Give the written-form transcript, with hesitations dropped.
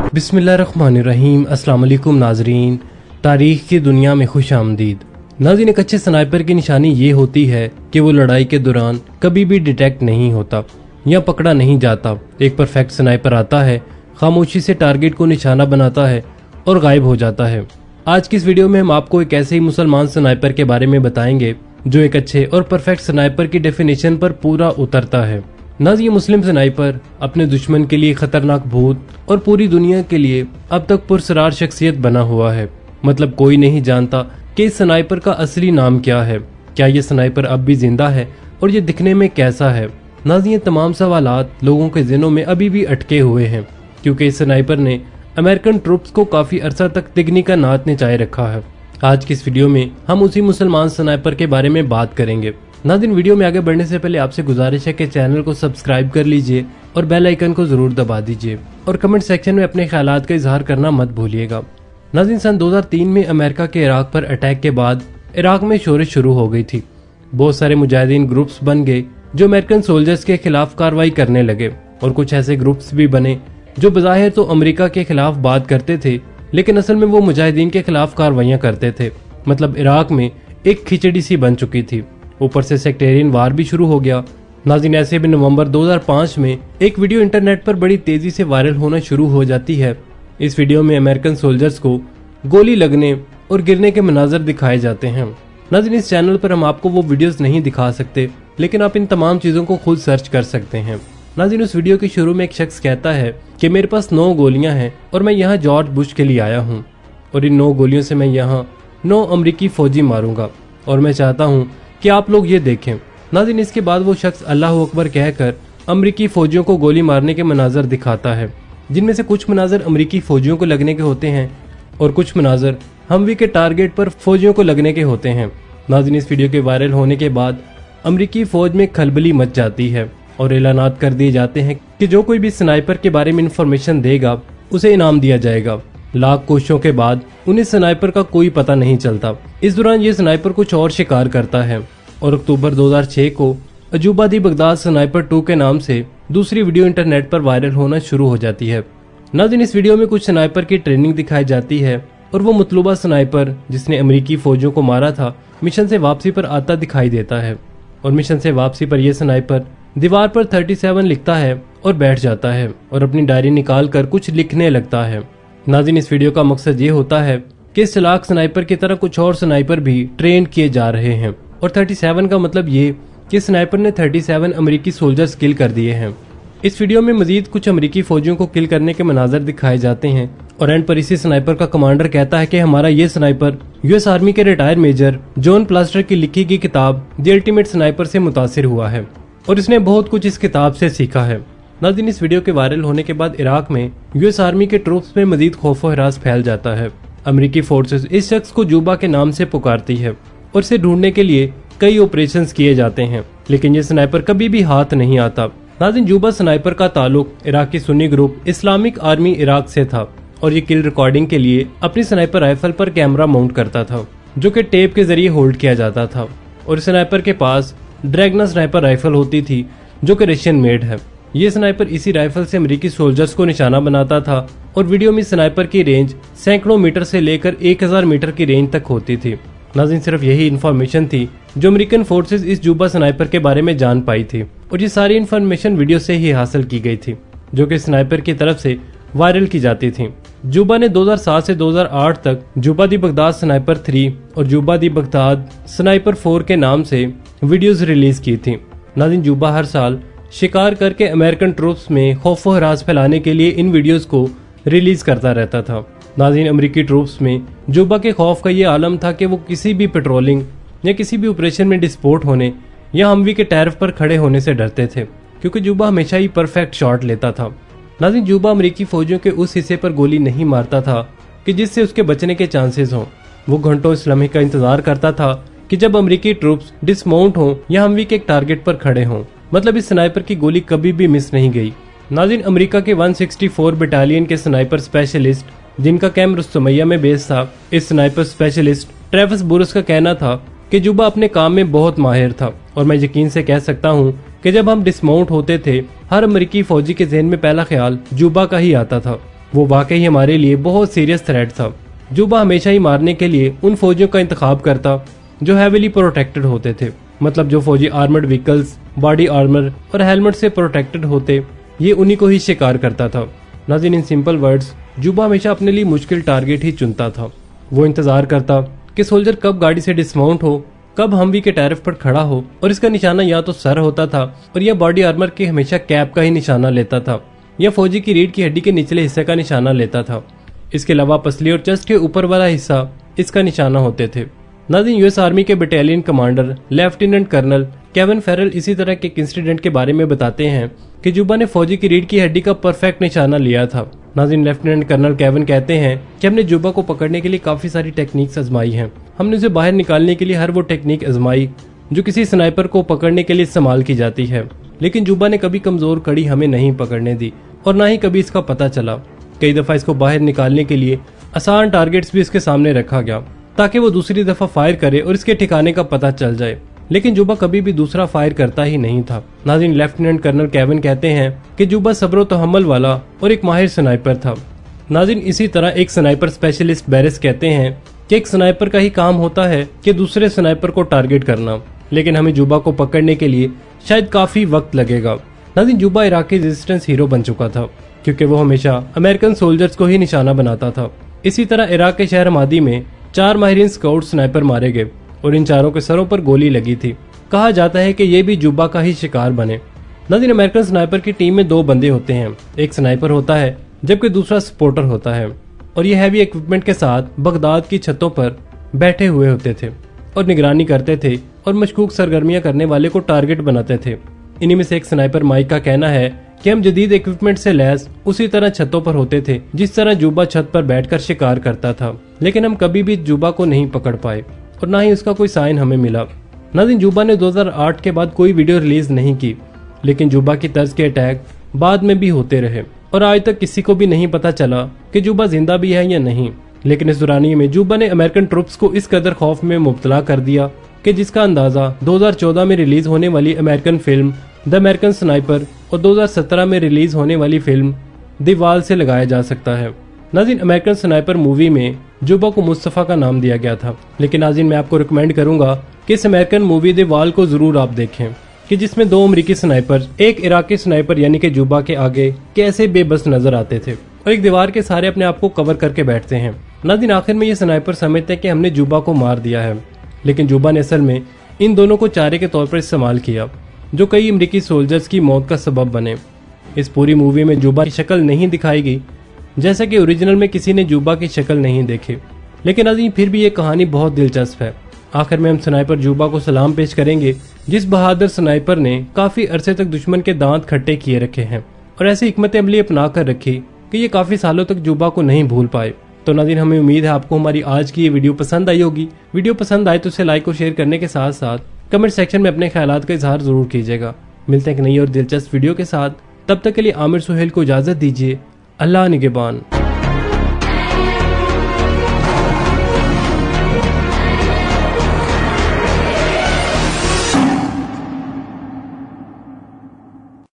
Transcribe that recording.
बिस्मिल्लाहिर्रहमानिर्रहीम। अस्सलाम वालेकुम नाजरीन, तारीख की दुनिया में खुश आमदीद। नाज़रीन, एक अच्छे स्नाइपर की निशानी ये होती है कि वो लड़ाई के दौरान कभी भी डिटेक्ट नहीं होता या पकड़ा नहीं जाता। एक परफेक्ट स्नाइपर आता है, खामोशी से टारगेट को निशाना बनाता है और गायब हो जाता है। आज की इस वीडियो में हम आपको एक ऐसे ही मुसलमान स्नाइपर के बारे में बताएंगे जो एक अच्छे और परफेक्ट स्नाइपर की डेफिनेशन पर पूरा उतरता है। नाज़ ये मुस्लिम स्नाइपर अपने दुश्मन के लिए खतरनाक भूत और पूरी दुनिया के लिए अब तक पुरसरार शख्सियत बना हुआ है। मतलब कोई नहीं जानता कि इस स्नाइपर का असली नाम क्या है, क्या ये स्नाइपर अब भी जिंदा है और ये दिखने में कैसा है। नाज़ ये तमाम सवालात लोगों के ज़हनों में अभी भी अटके हुए हैं, क्योंकि इस स्नाइपर ने अमेरिकन ट्रूप्स को काफ़ी अरसा तक तिगनी का नाच नचाए रखा है। आज की इस वीडियो में हम उसी मुसलमान स्नाइपर के बारे में बात करेंगे। नाज़रीन, वीडियो में आगे बढ़ने से पहले आपसे गुजारिश है कि चैनल को सब्सक्राइब कर लीजिए और बेल आइकन को जरूर दबा दीजिए और कमेंट सेक्शन में अपने ख्यालात का इजहार करना मत भूलिएगा। नाज़रीन, सन 2003 में अमेरिका के इराक पर अटैक के बाद इराक में शोरिश शुरू हो गई थी। बहुत सारे मुजाहिदीन ग्रुप्स बन गए जो अमेरिकन सोल्जर्स के खिलाफ कार्रवाई करने लगे, और कुछ ऐसे ग्रुप्स भी बने जो बज़ाहिर तो अमेरिका के खिलाफ बात करते थे, लेकिन असल में वो मुजाहिदीन के खिलाफ कार्रवाइयाँ करते थे। मतलब इराक में एक खिचड़ी सी बन चुकी थी, ऊपर से सेक्टेरियन वार भी शुरू हो गया। नाज़रीन, ऐसे भी नवंबर 2005 में एक वीडियो इंटरनेट पर बड़ी तेजी से वायरल होना शुरू हो जाती है। इस वीडियो में अमेरिकन सोल्जर्स को गोली लगने और गिरने के मनाजर दिखाए जाते हैं। नाज़रीन, इस चैनल पर हम आपको वो वीडियोस नहीं दिखा सकते, लेकिन आप इन तमाम चीज़ों को खुद सर्च कर सकते हैं। नाज़रीन, उस वीडियो के शुरू में एक शख्स कहता है कि मेरे पास 9 गोलियां हैं और मैं यहाँ जॉर्ज बुश के लिए आया हूँ, और इन 9 गोलियों से मैं यहाँ 9 अमरीकी फौजी मारूंगा, और मैं चाहता हूँ कि आप लोग ये देखें। नाज़रीन, इसके बाद वो शख्स अल्लाह अकबर कहकर अमरीकी फौजियों को गोली मारने के मनाजर दिखाता है, जिनमें से कुछ मनाजर अमरीकी फौजियों को लगने के होते हैं और कुछ मनाजर हमवी के टारगेट पर फौजियों को लगने के होते हैं। नाज़रीन, इस वीडियो के वायरल होने के बाद अमरीकी फौज में खलबली मच जाती है और ऐलानात कर दिए जाते हैं कि जो कोई भी स्नाइपर के बारे में इंफॉर्मेशन देगा उसे इनाम दिया जाएगा। लाख कोशिशों के बाद उन्हें स्नाइपर का कोई पता नहीं चलता। इस दौरान ये स्नाइपर कुछ और शिकार करता है और अक्टूबर 2006 को अजूबा दी बगदाद स्नाइपर 2 के नाम से दूसरी वीडियो इंटरनेट पर वायरल होना शुरू हो जाती है। नाज़रीन, इस वीडियो में कुछ स्नाइपर की ट्रेनिंग दिखाई जाती है और वो मतलूबा स्नाइपर जिसने अमरीकी फौजियों को मारा था मिशन से वापसी पर आता दिखाई देता है, और मिशन से वापसी पर यह स्नाइपर दीवार पर 37 लिखता है और बैठ जाता है और अपनी डायरी निकाल कर कुछ लिखने लगता है। नाज़रीन, इस वीडियो का मकसद ये होता है कि इस चालाक स्नाइपर की तरह कुछ और स्नाइपर भी ट्रेन किए जा रहे हैं, और 37 का मतलब ये कि स्नाइपर ने 37 अमरीकी सोल्जर्स किल कर दिए हैं। इस वीडियो में मजीद कुछ अमरीकी फौजियों को किल करने के मनाजर दिखाए जाते हैं, और एंड पर इसी स्नाइपर का कमांडर कहता है कि हमारा ये स्नाइपर यूएस आर्मी के रिटायर मेजर जॉन प्लास्टर की लिखी गई किताब द अल्टीमेट स्नाइपर से मुतासिर हुआ है और इसने बहुत कुछ इस किताब से सीखा है। नाज़रीन, इस वीडियो के वायरल होने के बाद इराक में यूएस आर्मी के ट्रूप्स में मजीद खौफ और हरास फैल जाता है। अमरीकी फोर्सेस इस शख्स को जूबा के नाम से पुकारती है और इसे ढूंढने के लिए कई ऑपरेशंस किए जाते हैं, लेकिन ये स्नाइपर कभी भी हाथ नहीं आता। नाज़रीन, जूबा स्नाइपर का ताल्लुक Iraqi Sunni group Islamic army Iraq से था, और ये किल रिकॉर्डिंग के लिए अपनी स्नाइपर राइफल पर कैमरा माउंट करता था, जो कि टेप के जरिए होल्ड किया जाता था, और स्नाइपर के पास ड्रैगना स्नाइपर राइफल होती थी जो कि रशियन मेड है। ये स्नाइपर इसी राइफल से अमेरिकी सोल्जर्स को निशाना बनाता था, और वीडियो में स्नाइपर की रेंज सैकड़ों मीटर से लेकर 1000 मीटर की रेंज तक होती थी। नाज़रीन, सिर्फ यही इन्फॉर्मेशन थी जो अमेरिकन फोर्सेस इस जूबा स्नाइपर के बारे में जान पाई थी, और ये सारी इन्फॉर्मेशन वीडियो से ही हासिल की गई थी जो कि स्नाइपर की तरफ से वायरल की जाती थी। जूबा ने 2007 से 2008 तक जूबा दी बगदाद स्नाइपर 3 और जूबा दी बगदाद स्नाइपर 4 के नाम से वीडियोस रिलीज की थी। नाज़रीन, जूबा हर साल शिकार करके अमेरिकन ट्रूप्स में खौफ व हरास फैलाने के लिए इन वीडियोस को रिलीज करता रहता था। नाज़रीन, अमरीकी ट्रूप्स में जूबा के खौफ का ये आलम था कि वो किसी भी पेट्रोलिंग या किसी भी ऑपरेशन में डिस्पोर्ट होने या हमवी के टैरिफ पर खड़े होने से डरते थे, क्योंकि जूबा हमेशा ही परफेक्ट शॉट लेता था। नाज़रीन, जूबा अमरीकी फौजियों के उस हिस्से पर गोली नहीं मारता था कि जिससे उसके बचने के चांसेस हों। वो घंटों इस लम्हे का इंतजार करता था कि जब अमरीकी ट्रूप्स डिसमाउंट हों या हमवी के एक टारगेट पर खड़े हों। मतलब इस स्नाइपर की गोली कभी भी मिस नहीं गई। नाज़रीन, अमेरिका के 164 बटालियन के स्नाइपर स्पेशलिस्ट जिनका कैंप रुस्तमैया में बेस था, इस स्नाइपर स्पेशलिस्ट ट्रेविस बुरस का कहना था कि जुबा अपने काम में बहुत माहिर था, और मैं यकीन से कह सकता हूँ कि जब हम डिसमाउंट होते थे हर अमेरिकी फौजी के जहन में पहला ख्याल जुबा का ही आता था। वो वाकई हमारे लिए बहुत सीरियस थ्रेट था। जुबा हमेशा ही मारने के लिए उन फौजियों का इंतखाब करता जो हैवीली प्रोटेक्टेड होते थे, मतलब जो फौजी आर्मर्ड व्हीकल्स, बॉडी आर्मर और हेलमेट से प्रोटेक्टेड होते, ये उन्हीं को ही शिकार करता था। नाज़रीन, इन सिंपल वर्ड्स, जुबा हमेशा अपने लिए मुश्किल टारगेट ही चुनता था। वो इंतजार करता कि सोल्जर कब गाड़ी से डिस्माउंट हो, कब हमवी के टैरिफ पर खड़ा हो, और इसका निशाना या तो सर होता था और या बॉडी आर्मर के हमेशा कैप का ही निशाना लेता था, या फौजी की रीढ़ की हड्डी के निचले हिस्से का निशाना लेता था। इसके अलावा पसली और चेस्ट के ऊपर वाला हिस्सा इसका निशाना होते थे। नाज़रीन, यूएस आर्मी के battalion commander lieutenant colonel Kevin Ferrell इसी तरह के एक इंसिडेंट के बारे में बताते हैं कि जुबा ने फौजी की रीढ़ की हड्डी का परफेक्ट निशाना लिया था। नाज़रीन, लेफ्टिनेंट कर्नल केविन कहते हैं कि हमने जुबा को पकड़ने के लिए काफी सारी टेक्निक्स आजमाई हैं। हमने उसे बाहर निकालने के लिए हर वो टेक्निक आजमाई जो किसी स्नाइपर को पकड़ने के लिए इस्तेमाल की जाती है, लेकिन जुबा ने कभी कमजोर कड़ी हमें नहीं पकड़ने दी और ना ही कभी इसका पता चला। कई दफा इसको बाहर निकालने के लिए आसान टारगेट्स भी इसके सामने रखा गया ताकि वो दूसरी दफा फायर करे और इसके ठिकाने का पता चल जाए, लेकिन जुबा कभी भी दूसरा फायर करता ही नहीं था। नाज़रीन, लेफ्टिनेंट कर्नल केविन कहते हैं कि जुबा सब्र तहम्मुल वाला और एक माहिर स्नाइपर था। नाज़रीन, इसी तरह एक स्नाइपर स्पेशलिस्ट बैरिस कहते हैं कि एक स्नाइपर का ही काम होता है कि दूसरे स्नाइपर को टारगेट करना, लेकिन हमें जुबा को पकड़ने के लिए शायद काफी वक्त लगेगा। नाज़रीन, जुबा इराकी रेजिस्टेंस हीरो बन चुका था क्योंकि वो हमेशा अमेरिकन सोल्जर्स को ही निशाना बनाता था। इसी तरह इराक के शहर मादी में 4 माहिरीन स्काउट स्नाइपर मारे गए और इन चारों के सरों पर गोली लगी थी। कहा जाता है कि ये भी जुबा का ही शिकार बने। नाज़रीन, अमेरिकन स्नाइपर की टीम में 2 बंदे होते हैं, एक स्नाइपर होता है जबकि दूसरा सपोर्टर होता है, और ये हैवी इक्विपमेंट के साथ बगदाद की छतों पर बैठे हुए होते थे और निगरानी करते थे और मशकूक सरगर्मियां करने वाले को टारगेट बनाते थे। इन्हीं में से एक स्नाइपर माइक का कहना है कि हम जदीद इक्विपमेंट से लैस उसी तरह छतों पर होते थे जिस तरह जुबा छत पर बैठकर शिकार करता था, लेकिन हम कभी भी जुबा को नहीं पकड़ पाए और ना ही उसका कोई साइन हमें मिला। नाज़रीन, जुबा ने 2008 के बाद कोई वीडियो रिलीज नहीं की, लेकिन जुबा की तर्ज के अटैक बाद में भी होते रहे और आज तक किसी को भी नहीं पता चला कि जुबा जिंदा भी है या नहीं। लेकिन इस दौरानिये में जुबा ने अमेरिकन ट्रूप्स को इस कदर खौफ में मुब्तला कर दिया कि जिसका अंदाजा 2014 में रिलीज होने वाली American film the American sniper और 2017 में रिलीज होने वाली फिल्म द वॉल से लगाया जा सकता है। नाज़रीन, अमेरिकन स्नाइपर मूवी में जुबा को मुस्तफ़ा का नाम दिया गया था, लेकिन नाज़रीन मैं आपको रिकमेंड करूंगा कि इस अमेरिकन मूवी द वॉल को जरूर आप देखें कि जिसमें 2 अमेरिकी स्नाइपर एक इराकी स्नाइपर यानी कि जुबा के आगे कैसे बेबस नजर आते थे और एक दीवार के सहारे अपने आप को कवर करके बैठते हैं। नाज़रीन, आखिर में ये स्नाइपर समझते हैं कि हमने जुबा को मार दिया है, लेकिन जुबा ने असल में इन दोनों को चारे के तौर पर इस्तेमाल किया जो कई अमेरिकी सोल्जर्स की मौत का सबब बने। इस पूरी मूवी में जुबा की शक्ल नहीं दिखाई गई, जैसा कि ओरिजिनल में किसी ने जुबा की शक्ल नहीं देखी, लेकिन नाज़रीन फिर भी ये कहानी बहुत दिलचस्प है। आखिर में हम स्नाइपर जुबा को सलाम पेश करेंगे जिस बहादुर स्नाइपर ने काफी अरसे तक दुश्मन के दांत खट्टे किए रखे हैं और ऐसी हिकमत अमली अपना कर रखी कि ये काफी सालों तक जुबा को नहीं भूल पाए। तो नाज़रीन, हमें उम्मीद है आपको हमारी आज की ये वीडियो पसंद आई होगी। वीडियो पसंद आए तो उसे लाइक और शेयर करने के साथ साथ कमेंट सेक्शन में अपने ख्यालात का इजहार जरूर कीजिएगा। मिलते हैं एक नई और दिलचस्प वीडियो के साथ, तब तक के लिए आमिर सुहेल को इजाजत दीजिए। अल्लाह निगहबान।